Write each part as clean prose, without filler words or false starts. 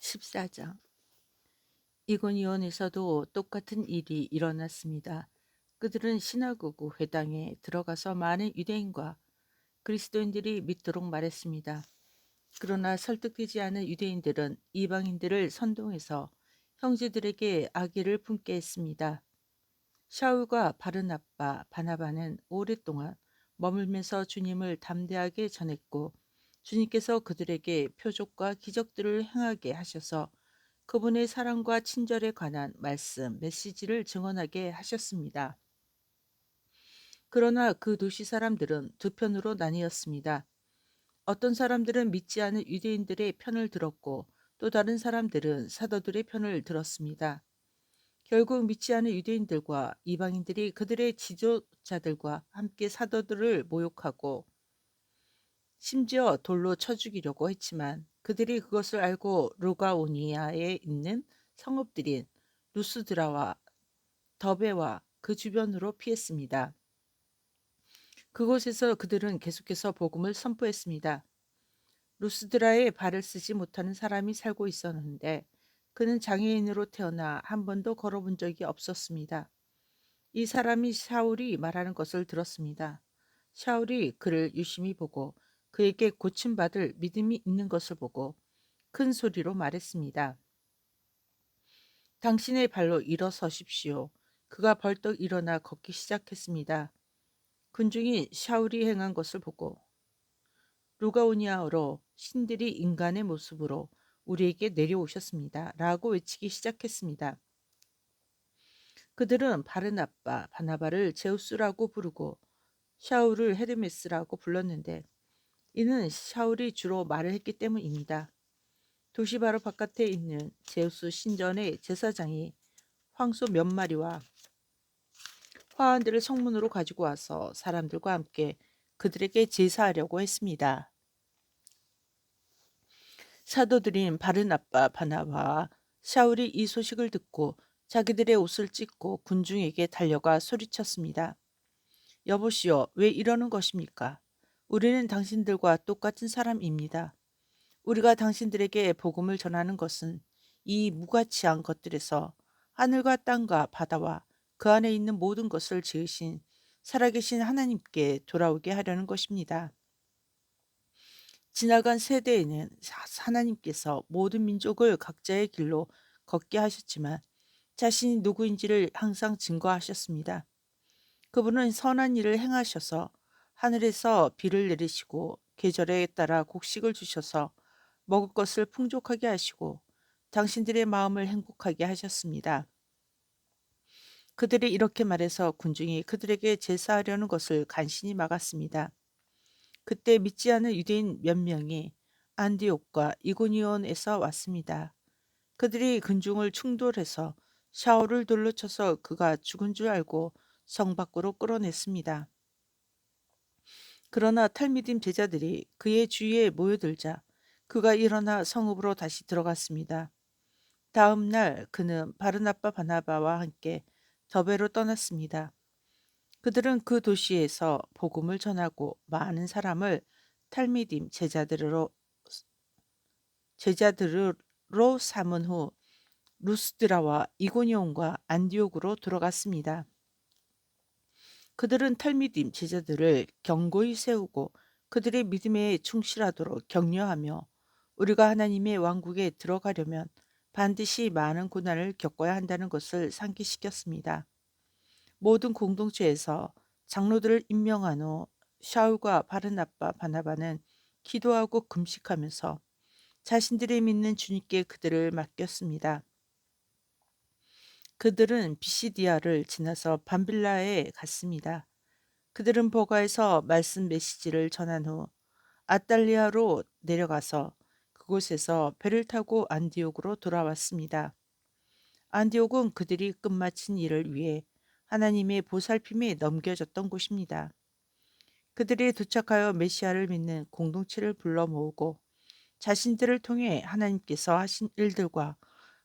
14장. 이고니온에서도 똑같은 일이 일어났습니다. 그들은 시나고그 회당에 들어가서 많은 유대인과 그리스도인들이 믿도록 말했습니다. 그러나 설득되지 않은 유대인들은 이방인들을 선동해서 형제들에게 악의를 품게 했습니다. 샤울과 바르나바, 바나바는 오랫동안 머물면서 주님을 담대하게 전했고, 주님께서 그들에게 표적과 기적들을 행하게 하셔서 그분의 사랑과 친절에 관한 말씀, 메시지를 증언하게 하셨습니다. 그러나 그 도시 사람들은 두 편으로 나뉘었습니다. 어떤 사람들은 믿지 않은 유대인들의 편을 들었고, 또 다른 사람들은 사도들의 편을 들었습니다. 결국 믿지 않은 유대인들과 이방인들이 그들의 지도자들과 함께 사도들을 모욕하고 심지어 돌로 쳐 죽이려고 했지만, 그들이 그것을 알고 루가오니아에 있는 성읍들인 루스드라와 더베와 그 주변으로 피했습니다. 그곳에서 그들은 계속해서 복음을 선포했습니다. 루스드라에 발을 쓰지 못하는 사람이 살고 있었는데, 그는 장애인으로 태어나 한 번도 걸어본 적이 없었습니다. 이 사람이 샤울이 말하는 것을 들었습니다. 샤울이 그를 유심히 보고 그에게 고침받을 믿음이 있는 것을 보고 큰 소리로 말했습니다. 당신의 발로 일어서십시오. 그가 벌떡 일어나 걷기 시작했습니다. 군중이 샤울이 행한 것을 보고 루가오니아어로 신들이 인간의 모습으로 우리에게 내려오셨습니다. 라고 외치기 시작했습니다. 그들은 바르나바, 바나바를 제우스라고 부르고 샤울을 헤르메스라고 불렀는데, 이는 샤울이 주로 말을 했기 때문입니다. 도시 바로 바깥에 있는 제우스 신전의 제사장이 황소 몇 마리와 화환들을 성문으로 가지고 와서 사람들과 함께 그들에게 제사하려고 했습니다. 사도들인 바르나바, 바나바와 샤울이 이 소식을 듣고 자기들의 옷을 찢고 군중에게 달려가 소리쳤습니다. 여보시오, 왜 이러는 것입니까? 우리는 당신들과 똑같은 사람입니다. 우리가 당신들에게 복음을 전하는 것은 이 무가치한 것들에서 하늘과 땅과 바다와 그 안에 있는 모든 것을 지으신 살아계신 하나님께 돌아오게 하려는 것입니다. 지나간 세대에는 하나님께서 모든 민족을 각자의 길로 걷게 하셨지만, 자신이 누구인지를 항상 증거하셨습니다. 그분은 선한 일을 행하셔서 하늘에서 비를 내리시고 계절에 따라 곡식을 주셔서 먹을 것을 풍족하게 하시고 당신들의 마음을 행복하게 하셨습니다. 그들이 이렇게 말해서 군중이 그들에게 제사하려는 것을 간신히 막았습니다. 그때 믿지 않은 유대인 몇 명이 안디옥과 이고니온에서 왔습니다. 그들이 군중을 충돌해서 샤울을 돌로 쳐서 그가 죽은 줄 알고 성 밖으로 끌어냈습니다. 그러나 탈미dim 제자들이 그의 주위에 모여들자 그가 일어나 성읍으로 다시 들어갔습니다. 다음 날 그는 바르나바 바나바와 함께 더베로 떠났습니다. 그들은 그 도시에서 복음을 전하고 많은 사람을 탈미dim 제자들로 삼은 후 루스드라와 이고니온과 안디옥으로 들어갔습니다. 그들은 탈미dim 제자들을 경고히 세우고 그들의 믿음에 충실하도록 격려하며, 우리가 하나님의 왕국에 들어가려면 반드시 많은 고난을 겪어야 한다는 것을 상기시켰습니다. 모든 공동체에서 장로들을 임명한 후 샤울과 바르나바, 바나바는 기도하고 금식하면서 자신들이 믿는 주님께 그들을 맡겼습니다. 그들은 비시디아를 지나서 밤빌라에 갔습니다. 그들은 버가에서 말씀 메시지를 전한 후 아달리아로 내려가서 그곳에서 배를 타고 안디옥으로 돌아왔습니다. 안디옥은 그들이 끝마친 일을 위해 하나님의 보살핌에 넘겨졌던 곳입니다. 그들이 도착하여 메시아를 믿는 공동체를 불러 모으고 자신들을 통해 하나님께서 하신 일들과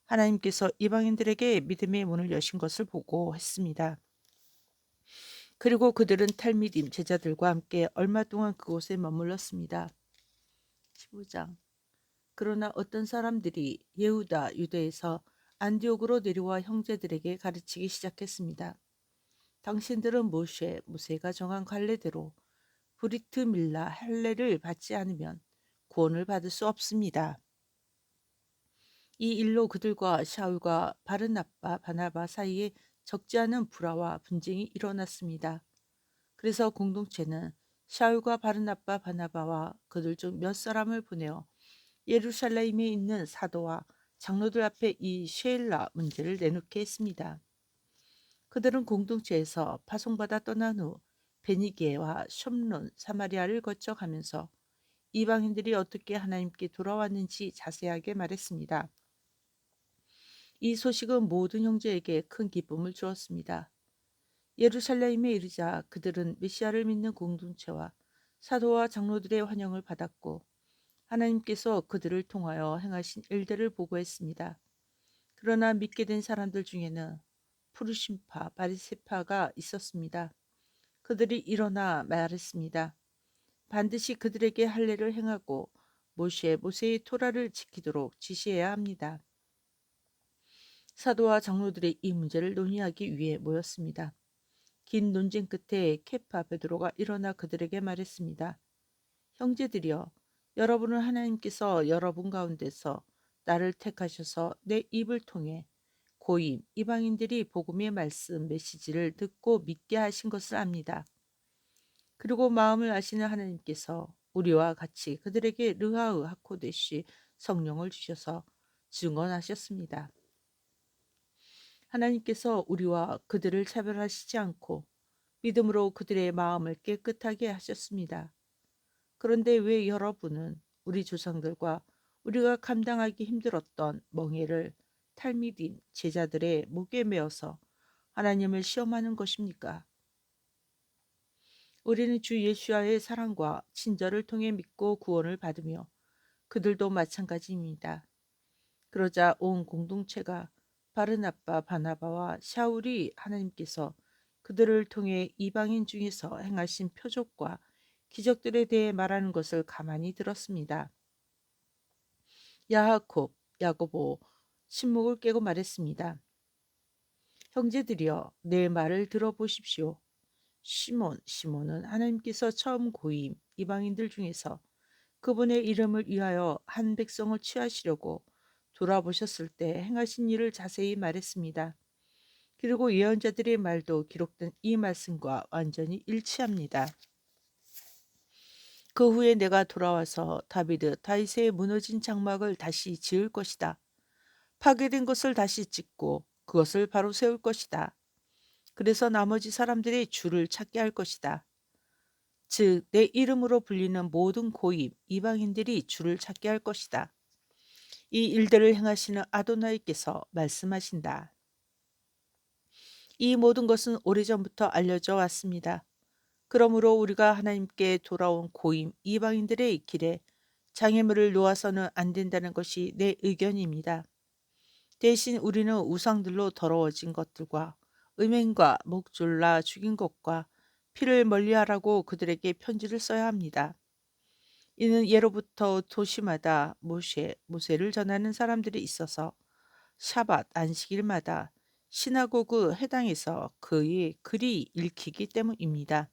하나님께서 이방인들에게 믿음의 문을 여신 것을 보고 했습니다. 그리고 그들은 탈미dim 제자들과 함께 얼마 동안 그곳에 머물렀습니다. 15장. 그러나 어떤 사람들이 예후다 유대에서 안디옥으로 내려와 형제들에게 가르치기 시작했습니다. 당신들은 모세가 정한 관례대로 브리트 밀라 할례를 받지 않으면 구원을 받을 수 없습니다. 이 일로 그들과 샤울과 바르나바 바나바 사이에 적지 않은 불화와 분쟁이 일어났습니다. 그래서 공동체는 샤울과 바르나바 바나바와 그들 중 몇 사람을 보내어 예루살렘에 있는 사도와 장로들 앞에 이 쉐일라 문제를 내놓게 했습니다. 그들은 공동체에서 파송받아 떠난 후 베니게와 숍론, 사마리아를 거쳐 가면서 이방인들이 어떻게 하나님께 돌아왔는지 자세하게 말했습니다. 이 소식은 모든 형제에게 큰 기쁨을 주었습니다. 예루살렘에 이르자 그들은 메시아를 믿는 공동체와 사도와 장로들의 환영을 받았고 하나님께서 그들을 통하여 행하신 일들을 보고했습니다. 그러나 믿게 된 사람들 중에는 푸르심파, 바리새파가 있었습니다. 그들이 일어나 말했습니다. 반드시 그들에게 할례를 행하고 모세의 토라를 지키도록 지시해야 합니다. 사도와 장로들이 이 문제를 논의하기 위해 모였습니다. 긴 논쟁 끝에 케파 베드로가 일어나 그들에게 말했습니다. 형제들이여, 여러분은 하나님께서 여러분 가운데서 나를 택하셔서 내 입을 통해 고임 이방인들이 복음의 말씀 메시지를 듣고 믿게 하신 것을 압니다. 그리고 마음을 아시는 하나님께서 우리와 같이 그들에게 르하으 하코데시 성령을 주셔서 증언하셨습니다. 하나님께서 우리와 그들을 차별하시지 않고 믿음으로 그들의 마음을 깨끗하게 하셨습니다. 그런데 왜 여러분은 우리 조상들과 우리가 감당하기 힘들었던 멍에를 탈미딘 제자들의 목에 메어서 하나님을 시험하는 것입니까? 우리는 주 예수와의 사랑과 친절을 통해 믿고 구원을 받으며 그들도 마찬가지입니다. 그러자 온 공동체가 바르나바 바나바와 샤울이 하나님께서 그들을 통해 이방인 중에서 행하신 표적과 기적들에 대해 말하는 것을 가만히 들었습니다. 야고보 침묵을 깨고 말했습니다. 형제들이여, 내 말을 들어보십시오. 시몬은 하나님께서 처음 고임 이방인들 중에서 그분의 이름을 위하여 한 백성을 취하시려고 돌아보셨을 때 행하신 일을 자세히 말했습니다. 그리고 예언자들의 말도 기록된 이 말씀과 완전히 일치합니다. 그 후에 내가 돌아와서 다윗의 무너진 장막을 다시 지을 것이다. 파괴된 것을 다시 짓고 그것을 바로 세울 것이다. 그래서 나머지 사람들이 주를 찾게 할 것이다. 즉, 내 이름으로 불리는 모든 고임 이방인들이 주를 찾게 할 것이다. 이 일들을 행하시는 아도나이께서 말씀하신다. 이 모든 것은 오래전부터 알려져 왔습니다. 그러므로 우리가 하나님께 돌아온 고임 이방인들의 길에 장애물을 놓아서는 안 된다는 것이 내 의견입니다. 대신 우리는 우상들로 더러워진 것들과 음행과 목졸라 죽인 것과 피를 멀리하라고 그들에게 편지를 써야 합니다. 이는 예로부터 도시마다 모세를 전하는 사람들이 있어서 샤밧 안식일마다 시나고그 회당에서 그의 글이 읽히기 때문입니다.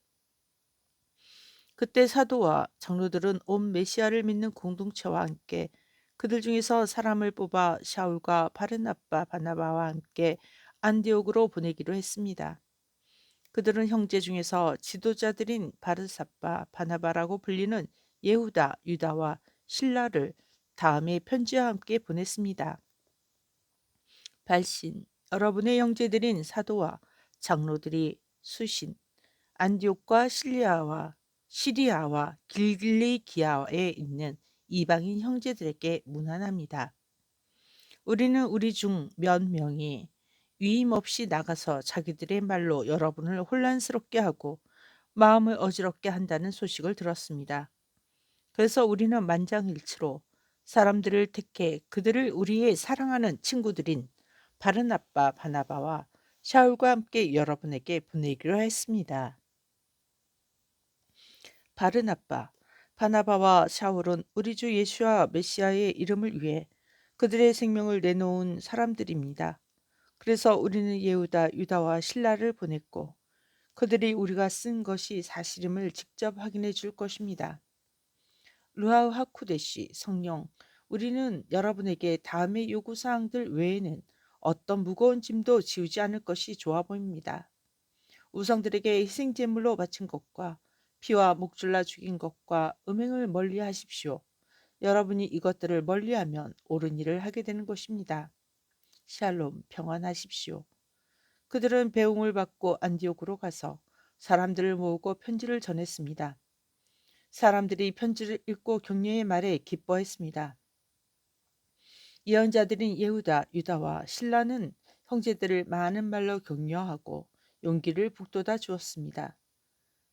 그때 사도와 장로들은 온 메시아를 믿는 공동체와 함께 그들 중에서 사람을 뽑아 샤울과 바르나바 바나바와 함께 안디옥으로 보내기로 했습니다. 그들은 형제 중에서 지도자들인 바르사바 바나바라고 불리는 예후다 유다와 실라를 다음에 편지와 함께 보냈습니다. 발신, 여러분의 형제들인 사도와 장로들이 수신, 안디옥과 시리아와 길리기아에 있는 이방인 형제들에게 문안합니다. 우리는 우리 중 몇 명이 위임 없이 나가서 자기들의 말로 여러분을 혼란스럽게 하고 마음을 어지럽게 한다는 소식을 들었습니다. 그래서 우리는 만장일치로 사람들을 택해 그들을 우리의 사랑하는 친구들인 바르나바 바나바와 샤울과 함께 여러분에게 보내기로 했습니다. 바르나바 바나바와 샤울은 우리 주 예수와 메시아의 이름을 위해 그들의 생명을 내놓은 사람들입니다. 그래서 우리는 예후다, 유다와 실라를 보냈고 그들이 우리가 쓴 것이 사실임을 직접 확인해 줄 것입니다. 루아우 하쿠데시 성령, 우리는 여러분에게 다음의 요구사항들 외에는 어떤 무거운 짐도 지우지 않을 것이 좋아 보입니다. 우상들에게 희생제물로 바친 것과 피와 목줄라 죽인 것과 음행을 멀리 하십시오. 여러분이 이것들을 멀리하면 옳은 일을 하게 되는 것입니다. 샬롬, 평안하십시오. 그들은 배웅을 받고 안디옥으로 가서 사람들을 모으고 편지를 전했습니다. 사람들이 편지를 읽고 격려의 말에 기뻐했습니다. 예언자들인 예후다, 유다와 신라는 형제들을 많은 말로 격려하고 용기를 북돋아 주었습니다.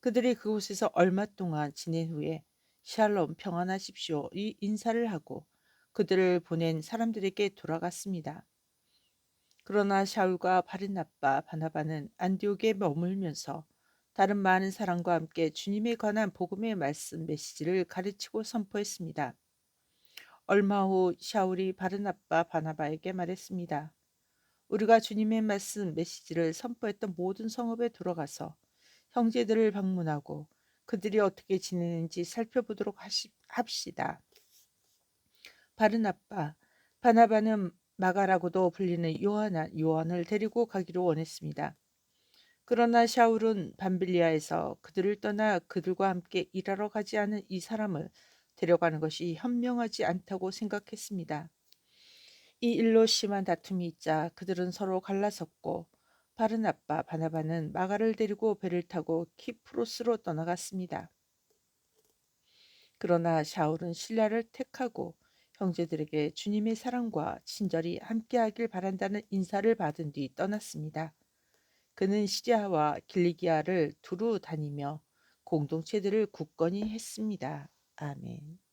그들이 그곳에서 얼마 동안 지낸 후에 샬롬 평안하십시오 이 인사를 하고 그들을 보낸 사람들에게 돌아갔습니다. 그러나 샤울과 바르나바, 바나바는 안디옥에 머물면서 다른 많은 사람과 함께 주님에 관한 복음의 말씀 메시지를 가르치고 선포했습니다. 얼마 후 샤울이 바르나바, 바나바에게 말했습니다. 우리가 주님의 말씀 메시지를 선포했던 모든 성읍에 돌아가서 형제들을 방문하고 그들이 어떻게 지내는지 살펴보도록 합시다. 바르나바, 바나바는 마가라고도 불리는 요한을 데리고 가기로 원했습니다. 그러나 샤울은 밤빌리아에서 그들을 떠나 그들과 함께 일하러 가지 않은 이 사람을 데려가는 것이 현명하지 않다고 생각했습니다. 이 일로 심한 다툼이 있자 그들은 서로 갈라섰고 바르나바, 바나바는 마가를 데리고 배를 타고 키프로스로 떠나갔습니다. 그러나 샤울은 신라를 택하고 형제들에게 주님의 사랑과 친절이 함께하길 바란다는 인사를 받은 뒤 떠났습니다. 그는 시리아와 길리기아를 두루 다니며 공동체들을 굳건히 했습니다. 아멘.